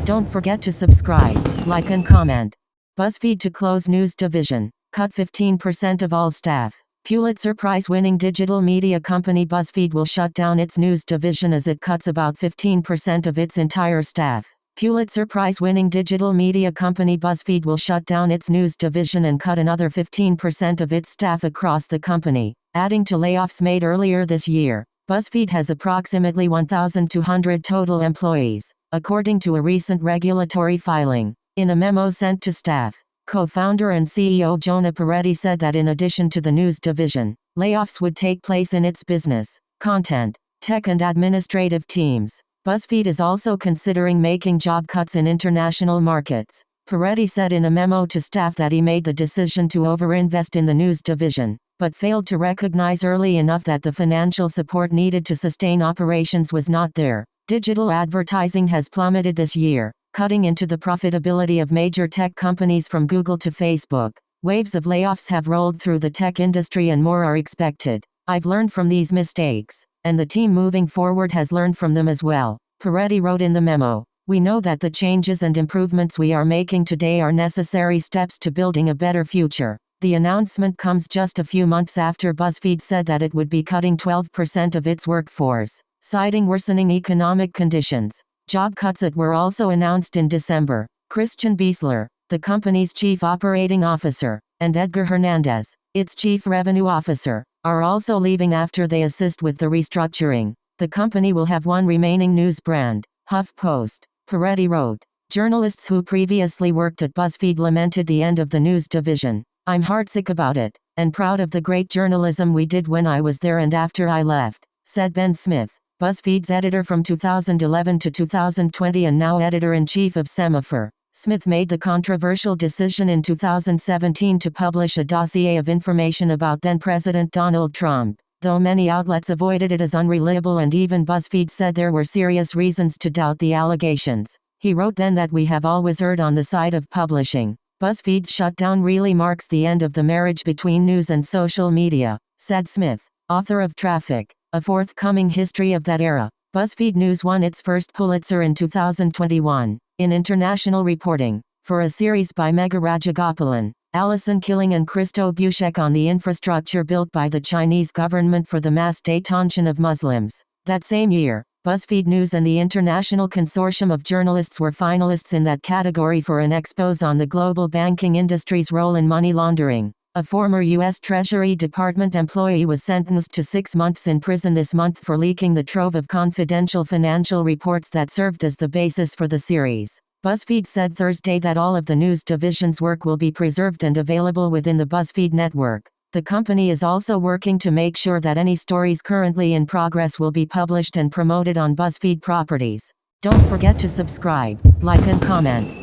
Don't forget to subscribe, like and comment. BuzzFeed to close news division. Cut 15% of all staff. Pulitzer Prize winning digital media company BuzzFeed will shut down its news division as it cuts about 15% of its entire staff. Pulitzer Prize winning digital media company BuzzFeed will shut down its news division and cut another 15% of its staff across the company, adding to layoffs made earlier this year. BuzzFeed has approximately 1,200 total employees, according to a recent regulatory filing. In a memo sent to staff, co-founder and CEO Jonah Peretti said that in addition to the news division, layoffs would take place in its business, content, tech and administrative teams. BuzzFeed is also considering making job cuts in international markets. Peretti said in a memo to staff that he made the decision to overinvest in the news division, but failed to recognize early enough that the financial support needed to sustain operations was not there. Digital advertising has plummeted this year, cutting into the profitability of major tech companies from Google to Facebook. Waves of layoffs have rolled through the tech industry and more are expected. I've learned from these mistakes, and the team moving forward has learned from them as well, Peretti wrote in the memo. We know that the changes and improvements we are making today are necessary steps to building a better future. The announcement comes just a few months after BuzzFeed said that it would be cutting 12% of its workforce, citing worsening economic conditions. Job cuts were also announced in December. Christian Biesler, the company's chief operating officer, and Edgar Hernandez, its chief revenue officer, are also leaving after they assist with the restructuring. The company will have one remaining news brand, HuffPost, Peretti wrote. Journalists who previously worked at BuzzFeed lamented the end of the news division. I'm heartsick about it, and proud of the great journalism we did when I was there and after I left, said Ben Smith, BuzzFeed's editor from 2011 to 2020 and now editor-in-chief of Semaphore. Smith made the controversial decision in 2017 to publish a dossier of information about then-President Donald Trump, though many outlets avoided it as unreliable and even BuzzFeed said there were serious reasons to doubt the allegations. He wrote then that we have always erred on the side of publishing. BuzzFeed's shutdown really marks the end of the marriage between news and social media, said Smith, author of Traffic, a forthcoming history of that era. BuzzFeed News won its first Pulitzer in 2021, in international reporting, for a series by Megha Rajagopalan, Alison Killing and Christo Bushek on the infrastructure built by the Chinese government for the mass detention of Muslims. That same year, BuzzFeed News and the International Consortium of Journalists were finalists in that category for an expose on the global banking industry's role in money laundering. A former U.S. Treasury Department employee was sentenced to 6 months in prison this month for leaking the trove of confidential financial reports that served as the basis for the series. BuzzFeed said Thursday that all of the news division's work will be preserved and available within the BuzzFeed network. The company is also working to make sure that any stories currently in progress will be published and promoted on BuzzFeed properties. Don't forget to subscribe, like and comment.